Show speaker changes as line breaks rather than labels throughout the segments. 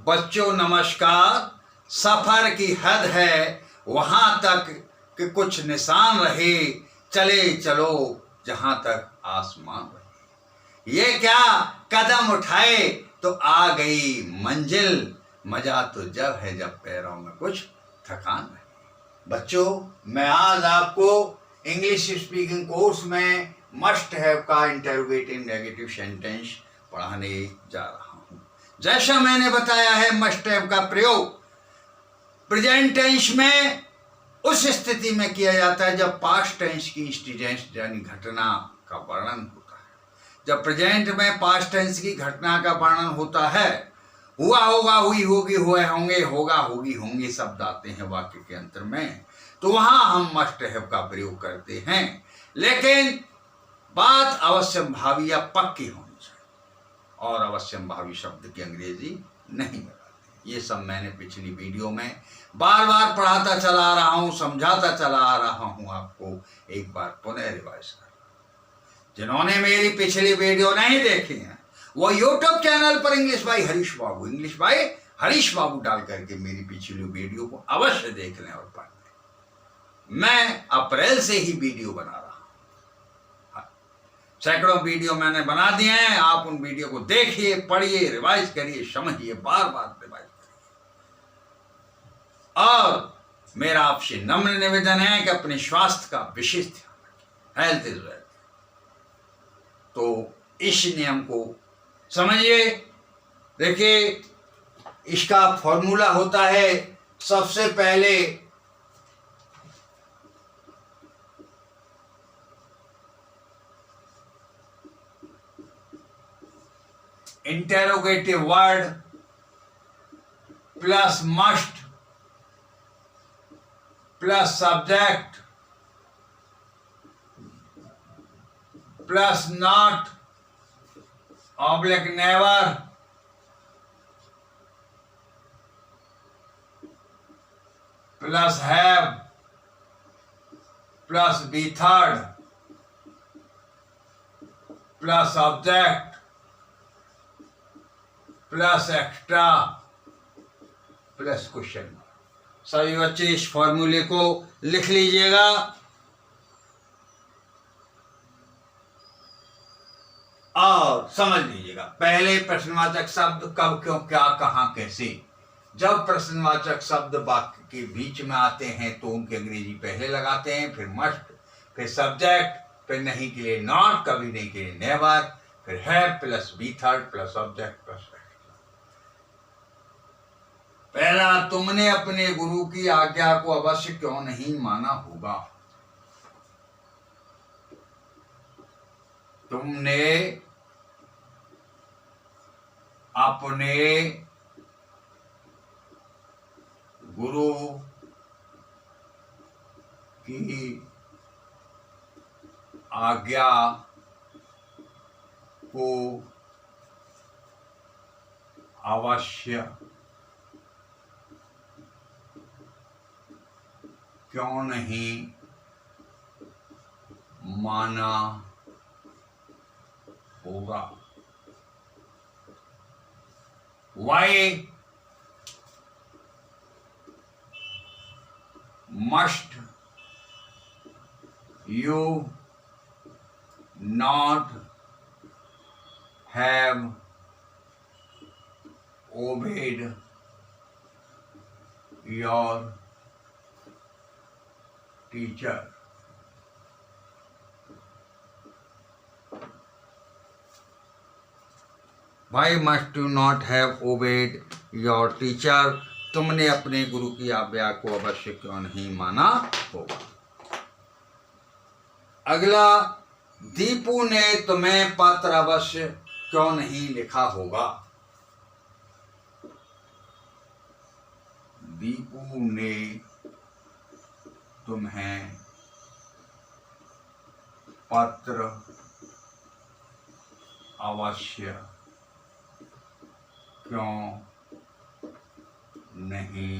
बच्चों नमस्कार। सफर की हद है वहां तक कि कुछ निशान रहे, चले चलो जहां तक आसमान रहे। ये क्या कदम उठाए तो आ गई मंजिल, मजा तो जब है जब पैरों में कुछ थकान रहे। बच्चों, मैं आज आपको इंग्लिश स्पीकिंग कोर्स में मस्ट हैव का इंटरोगेटिव नेगेटिव सेंटेंस पढ़ाने जा रहा हूं। जैसा मैंने बताया है, मस्ट हैव का प्रयोग प्रेजेंट टेंस में उस स्थिति में किया जाता है जब पास्ट टेंस की इंसिडेंस यानी घटना का वर्णन होता है। जब प्रेजेंट में पास्ट टेंस की घटना का वर्णन होता है, हुआ होगा, हुई होगी, हुए होंगे, होगा होगी, होंगे शब्द आते हैं वाक्य के अंतर में, तो वहां हम मस्ट हैव का प्रयोग करते हैं। लेकिन बात अवश्यम भावी या पक्की होनी चाहिए और अवश्यम भावी शब्द की अंग्रेजी नहीं लगाते। ये सब मैंने पिछली वीडियो में बार बार पढ़ाता चला आ रहा हूं, समझाता चला आ रहा हूं, आपको एक बार पुनः रिवाइज कर। जिन्होंने मेरी पिछली वीडियो नहीं देखी है वो यूट्यूब चैनल पर इंग्लिश बाई हरीश बाबू डाल करके मेरी पिछली वीडियो को अवश्य देख लें और पढ़ लें। मैं अप्रैल से ही वीडियो बना रहा हूं, सैकड़ों वीडियो मैंने बना दिए हैं। आप उन वीडियो को देखिए, पढ़िए, रिवाइज करिए, समझिए, बार बार रिवाइज करिए। और मेरा आपसे नम्र निवेदन है कि अपने स्वास्थ्य का विशेष ध्यान रखें। Health is wealth. तो इस नियम को समझिए। देखिए, इसका फॉर्मूला होता है, सबसे पहले interrogative word plus must plus subject plus not oblique never plus have plus be third plus object plus extra plus question. सभी बच्चे इस फॉर्मूले को लिख लीजिएगा। और समझ लीजिएगा, पहले प्रश्नवाचक शब्द कब, क्यों, क्या, कहां, कैसे। जब प्रश्नवाचक शब्द वाक्य के बीच में आते हैं तो उनकी अंग्रेजी पहले लगाते हैं, फिर मस्ट, फिर सब्जेक्ट, फिर नहीं के लिए नॉट, कभी नहीं के लिए नेवर, फिर है plus be third plus object plus extra. पहला, तुमने अपने गुरु की आज्ञा को अवश्य क्यों नहीं माना होगा। तुमने अपने गुरु की आज्ञा को अवश्य क्यों नहीं माना होगा। Why must you not have obeyed your teacher? Why must you not have obeyed your teacher? तुमने अपने गुरु की आज्ञा को अवश्य क्यों नहीं माना होगा। अगला, दीपू ने तुम्हें पत्र अवश्य क्यों नहीं लिखा होगा। दीपू ने तुम्हें पत्र अवश्य क्यों नहीं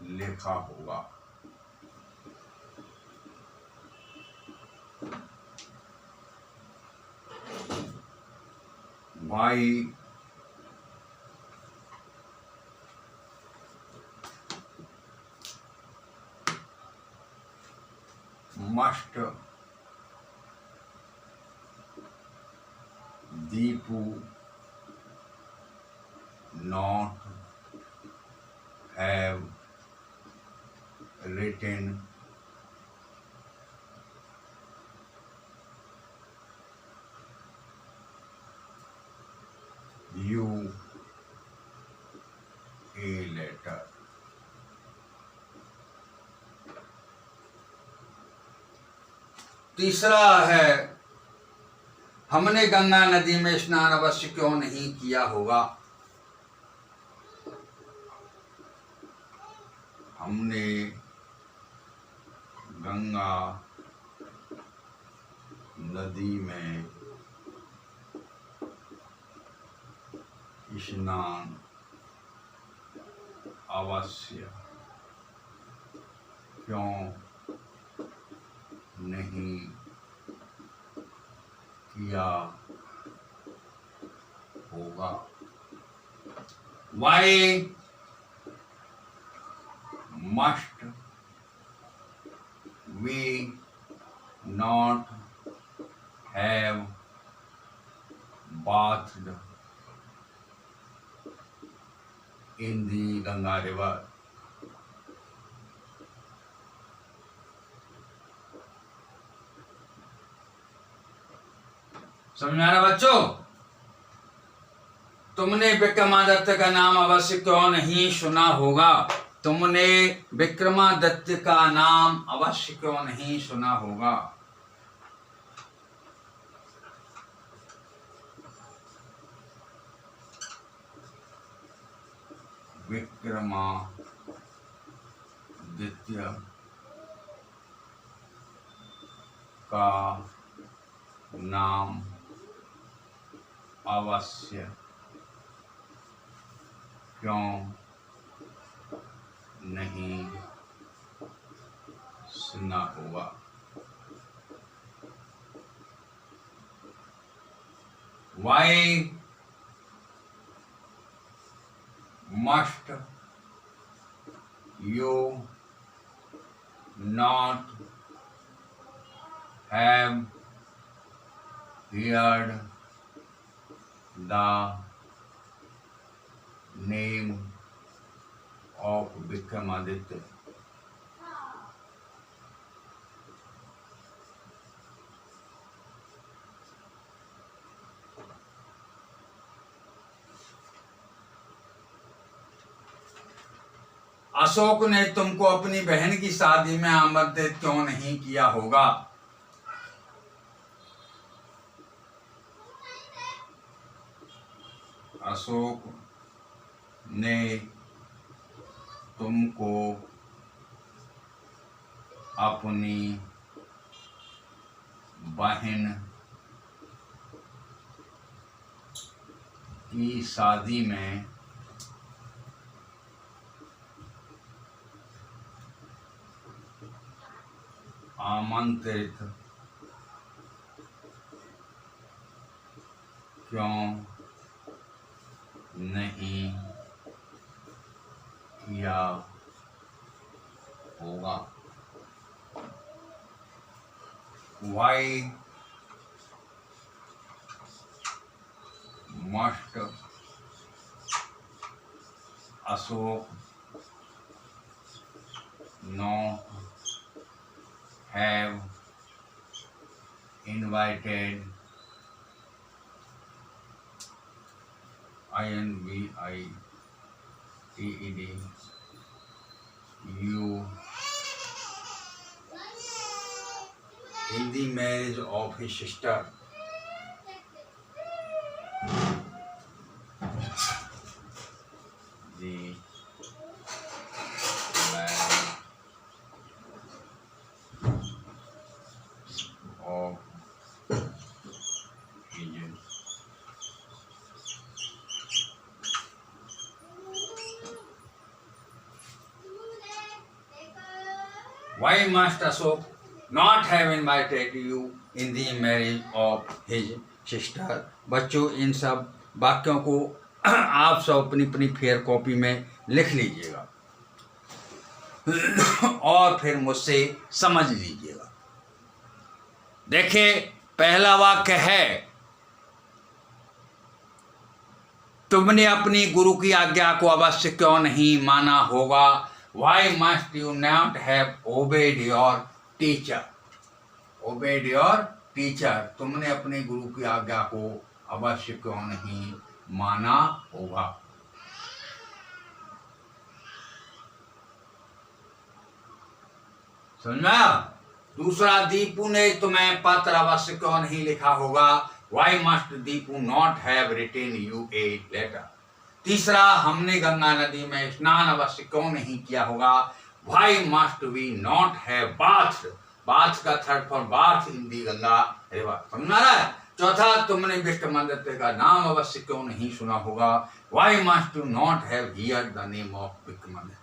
लिखा होगा। Why must Deepu not have written you a letter? तीसरा है, हमने गंगा नदी में स्नान अवश्य क्यों नहीं किया होगा। हमने गंगा नदी में स्नान अवश्य क्यों नहीं किया होगा। Why must we not have bathed in the Ganga river? समझ में आ रहा बच्चों? तुमने विक्रमादित्य का नाम अवश्य क्यों नहीं सुना होगा। तुमने विक्रमादित्य का नाम अवश्य क्यों नहीं सुना होगा। विक्रमादित्य का नाम अवश्य क्यों नहीं सुना होगा। Why must you not have heard the name of Vikramaditya? Ashok ने तुमको अपनी बहन की शादी में आमंत्रित क्यों नहीं किया होगा। अशोक ने तुमको अपनी बहन की शादी में आमंत्रित क्यों नहीं किया होगा। Why must Ashok not have invited invited you in the marriage of his sister? The marriage of his Why must Ashok not have invited you in the marriage of his sister? बच्चों, इन सब वाक्यों को आप सब अपनी अपनी fair copy में लिख लीजिएगा और फिर मुझसे समझ लीजिएगा। देखिए पहला वाक्य है, तुमने अपनी गुरु की आज्ञा को अवश्य क्यों नहीं माना होगा। Why must you not have obeyed your teacher? Obeyed your teacher. तुमने अपने गुरु की आज्ञा को अवश्य क्यों नहीं माना होगा। समझा। दूसरा, दीपू ने तुम्हें पत्र अवश्य क्यों नहीं लिखा होगा। Why must Deepu not have written you a letter? तीसरा, हमने गंगा नदी में स्नान अवश्य क्यों नहीं किया होगा। Why must we not have bathed? Bath का third form bath in the Ganga river. समझा रहा है। चौथा, तुमने विष्णुमंदिर का नाम अवश्य क्यों नहीं सुना होगा। Why must you not have heard the name of विष्णुमंदिर?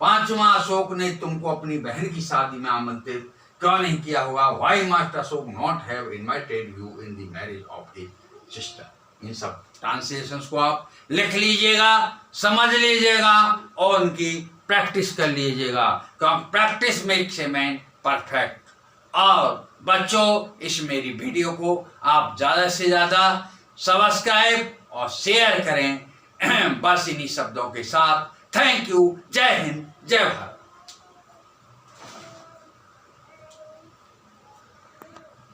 पांचवा, अशोक ने तुमको अपनी बहन की शादी में आमंत्रित क्यों नहीं किया होगा। Why must Ashok not have invited you in the marriage of his sister? इन सब ट्रांसलेशंस को आप लिख लीजिएगा, समझ लीजिएगा और उनकी प्रैक्टिस कर लीजिएगा, क्योंकि practice makes a man perfect. और बच्चों, इस मेरी वीडियो को आप ज़्यादा से ज़्यादा सब्सक्राइब और शेयर करें। बस इन्हीं शब्दों के साथ थैंक यू। जय हिंद, जय भारत।